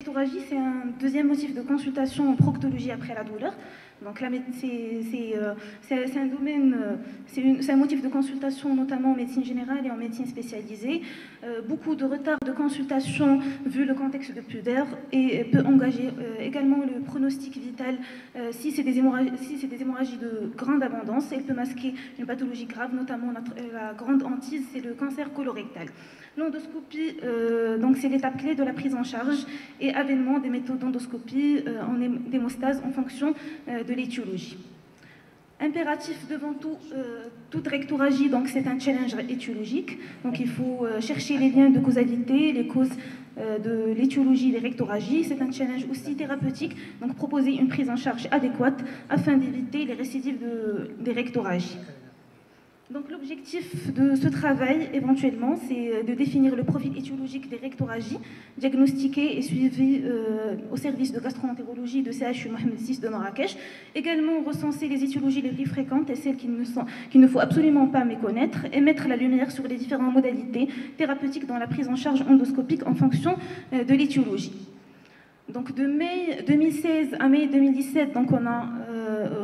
Rectoragie, c'est un deuxième motif de consultation en proctologie après la douleur. Donc c'est un domaine, c'est un motif de consultation notamment en médecine générale et en médecine spécialisée. Beaucoup de retard de consultation vu le contexte de pudeur et peut engager également le pronostic vital si c'est des hémorragies de grande abondance. Elle peut masquer une pathologie grave, notamment la grande hantise, c'est le cancer colorectal. L'endoscopie, donc c'est l'étape clé de la prise en charge et avènement des méthodes d'endoscopie en hémostase en fonction de l'étiologie. Impératif devant tout, toute rectoragie, donc c'est un challenge étiologique. Donc il faut chercher les liens de causalité, les causes de l'étiologie des rectoragies. C'est un challenge aussi thérapeutique, donc proposer une prise en charge adéquate afin d'éviter les récidives des rectoragies. Donc l'objectif de ce travail, éventuellement, c'est de définir le profil étiologique des rectoragies, diagnostiqué et suivi au service de gastro-entérologie de CHU Mohamed VI de Marrakech. Également recenser les étiologies les plus fréquentes et celles qu'il ne faut absolument pas méconnaître, et mettre la lumière sur les différentes modalités thérapeutiques dans la prise en charge endoscopique en fonction de l'étiologie. Donc de mai 2016 à mai 2017, donc on a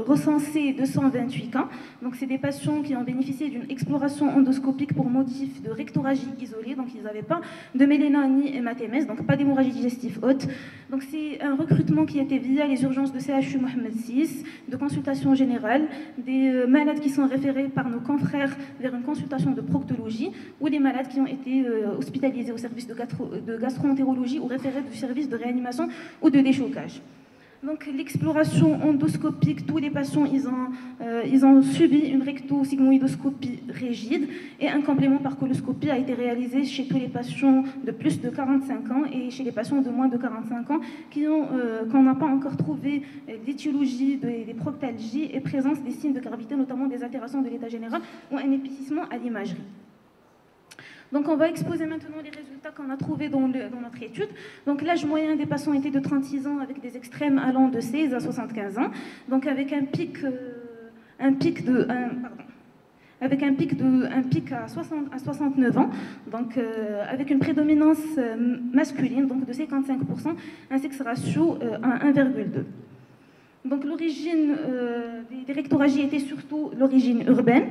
recensé 228 cas. Donc c'est des patients qui ont bénéficié d'une exploration endoscopique pour motif de rectoragie isolée. Donc ils n'avaient pas de méléna ni hématémèse, donc pas d'hémorragie digestive haute. Donc c'est un recrutement qui a été via les urgences de CHU Mohamed VI, de consultation générale, des malades qui sont référés par nos confrères vers une consultation de proctologie, ou les malades qui ont été hospitalisés au service de gastro-entérologie ou référés du service de réanimation ou de déchocage. Donc l'exploration endoscopique, tous les patients, ils ont subi une rectosigmoïdoscopie rigide et un complément par coloscopie a été réalisé chez tous les patients de plus de 45 ans et chez les patients de moins de 45 ans qu'on n'a pas encore trouvé d'étiologie, des proctalgies et présence des signes de gravité, notamment des altérations de l'état général ou un épaississement à l'imagerie. Donc on va exposer maintenant les résultats qu'on a trouvés dans notre étude. Donc l'âge moyen des patients était de 36 ans avec des extrêmes allant de 16 à 75 ans. Donc avec un pic à 69 ans, donc avec une prédominance masculine donc de 55%, un sexe ratio à 1,2. Donc l'origine des rectoragies était surtout l'origine urbaine.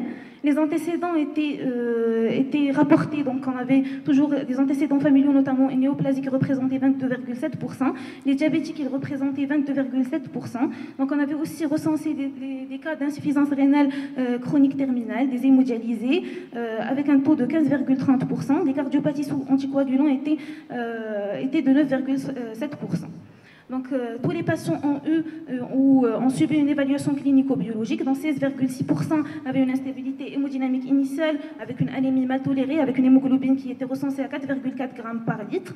Les antécédents étaient rapportés, donc on avait toujours des antécédents familiaux, notamment une néoplasie qui représentait 22,7%, les diabétiques ils représentaient 22,7%. Donc on avait aussi recensé des cas d'insuffisance rénale chronique terminale, des hémodialysés, avec un taux de 15,30%, des cardiopathies sous anticoagulants étaient de 9,7%. Donc, tous les patients ont subi une évaluation clinico-biologique, dont 16,6% avaient une instabilité hémodynamique initiale, avec une anémie mal tolérée, avec une hémoglobine qui était recensée à 4,4 grammes par litre,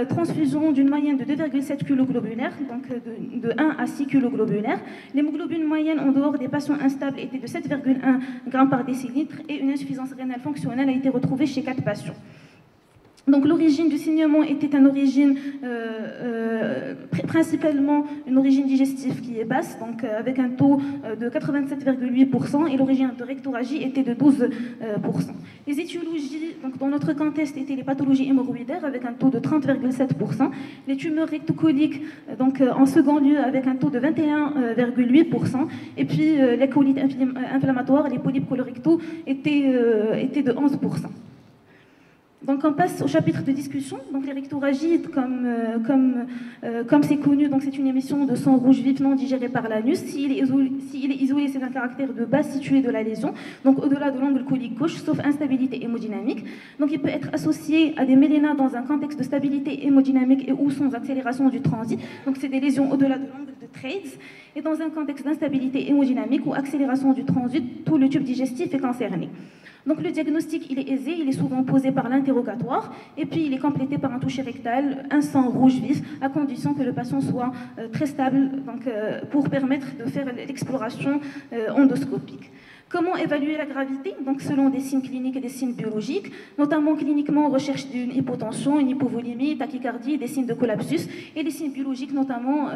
transfusion d'une moyenne de 2,7 kg globulaires, donc de 1 à 6 kg globulaires. L'hémoglobine moyenne en dehors des patients instables était de 7,1 grammes par décilitre, et une insuffisance rénale fonctionnelle a été retrouvée chez 4 patients. Donc l'origine du saignement était une origine principalement une origine digestive qui est basse, donc avec un taux de 87,8%, et l'origine de rectoragie était de 12%. Les étiologies, donc dans notre contexte, étaient les pathologies hémorroïdaires avec un taux de 30,7%, les tumeurs rectocoliques, donc en second lieu avec un taux de 21,8%, et puis les colites inflammatoires, les polypes colorectaux étaient de 11%. Donc on passe au chapitre de discussion. Donc les rectoragies, comme c'est connu, donc c'est une émission de sang rouge vif non digéré par l'anus. S'il est isolé, c'est un caractère de base situé de la lésion, donc au-delà de l'angle colique gauche, sauf instabilité hémodynamique. Donc il peut être associé à des mélénas dans un contexte de stabilité hémodynamique et ou sans accélération du transit. Donc c'est des lésions au-delà de l'angle de Trades. Et dans un contexte d'instabilité hémodynamique ou accélération du transit, tout le tube digestif est concerné. Donc le diagnostic, il est aisé, il est souvent posé par l'interrogatoire, et puis il est complété par un toucher rectal, un sang rouge vif, à condition que le patient soit très stable, donc, pour permettre de faire l'exploration endoscopique. Comment évaluer la gravité? Donc, selon des signes cliniques et des signes biologiques, notamment cliniquement, on recherche une hypotension, une hypovolémie, tachycardie, des signes de collapsus, et les signes biologiques, notamment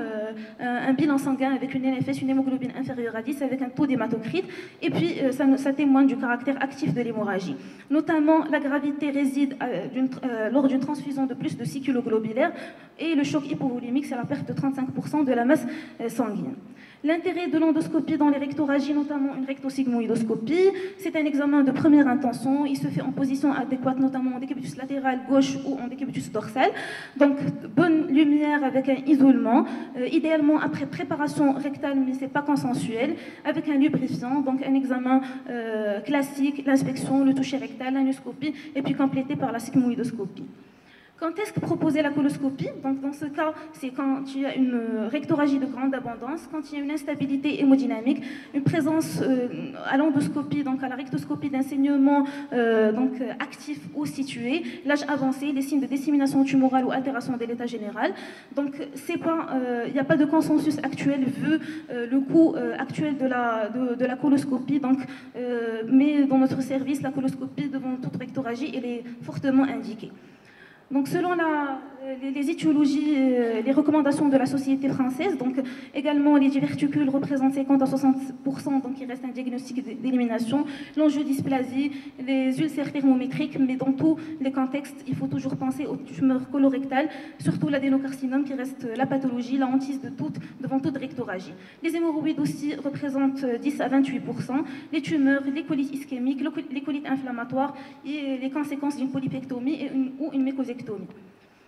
un bilan sanguin avec une NFS, une hémoglobine inférieure à 10, avec un taux d'hématocrite, et puis ça témoigne du caractère actif de l'hémorragie. Notamment, la gravité réside lors d'une transfusion de plus de 6 kg globulaires, et le choc hypovolémique, c'est la perte de 35% de la masse sanguine. L'intérêt de l'endoscopie dans les rectorragies, notamment une rectosigmoïdoscopie, c'est un examen de première intention. Il se fait en position adéquate, notamment en décubitus latéral gauche ou en décubitus dorsal. Donc, bonne lumière avec un isolement, idéalement après préparation rectale, mais ce n'est pas consensuel, avec un lubrifiant, donc un examen classique, l'inspection, le toucher rectal, l'anoscopie, et puis complété par la sigmoïdoscopie. Quand est-ce que proposer la coloscopie? Donc, dans ce cas, c'est quand il y a une rectorragie de grande abondance, quand il y a une instabilité hémodynamique, une présence à l'endoscopie, donc à la rectoscopie d'un saignement actif ou situé, l'âge avancé, les signes de dissémination tumorale ou altération de l'état général. Donc, il n'y a pas de consensus actuel vu le coût actuel de la coloscopie. Donc, mais dans notre service, la coloscopie devant toute rectorragie, elle est fortement indiquée. Donc, selon les étiologies, les recommandations de la Société française, donc également les diverticules représentent 50 à 60%, donc il reste un diagnostic d'élimination, l'angiodysplasie, les ulcères thermométriques, mais dans tous les contextes, il faut toujours penser aux tumeurs colorectales, surtout l'adénocarcinome qui reste la pathologie, la hantise devant toute rectorragie. Les hémorroïdes aussi représentent 10 à 28%, les tumeurs, les colites ischémiques, les colites inflammatoires et les conséquences d'une polypectomie ou une mécosectomie.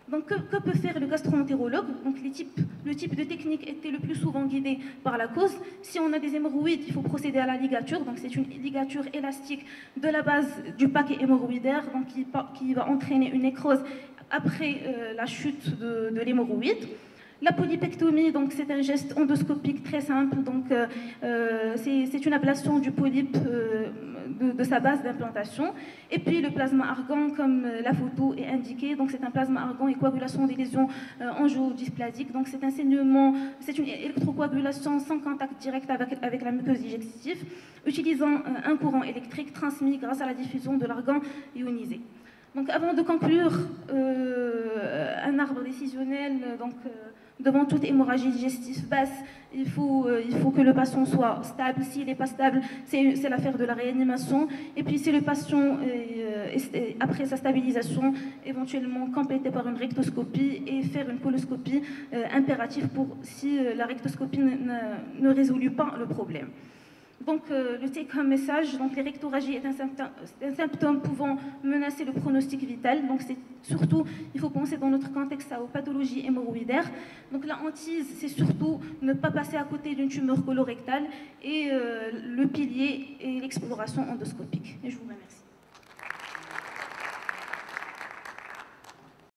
Donc, que peut faire le gastro-entérologue? Donc, le type de technique était le plus souvent guidé par la cause. Si on a des hémorroïdes, il faut procéder à la ligature. Donc, c'est une ligature élastique de la base du paquet hémorroïdaire, donc qui va entraîner une nécrose après la chute de l'hémorroïde. La polypectomie, donc c'est un geste endoscopique très simple, donc c'est une ablation du polype de sa base d'implantation. Et puis le plasma argan, comme la photo est indiquée, donc c'est un plasma argan et coagulation des lésions angiodysplasiques. Donc c'est un saignement, c'est une électrocoagulation sans contact direct avec la muqueuse digestive, utilisant un courant électrique transmis grâce à la diffusion de l'argan ionisé. Donc avant de conclure, un arbre décisionnel, devant toute hémorragie digestive basse, il faut que le patient soit stable. S'il n'est pas stable, c'est l'affaire de la réanimation. Et puis si le patient, après sa stabilisation, éventuellement complété par une rectoscopie et faire une coloscopie impérative si la rectoscopie ne résout pas le problème. Donc, le take-home message, donc les rectorragies est un symptôme pouvant menacer le pronostic vital. Donc, c'est surtout, il faut penser dans notre contexte aux pathologies hémorroïdaires. Donc, la hantise, c'est surtout ne pas passer à côté d'une tumeur colorectale et le pilier et l'exploration endoscopique. Et je vous remercie.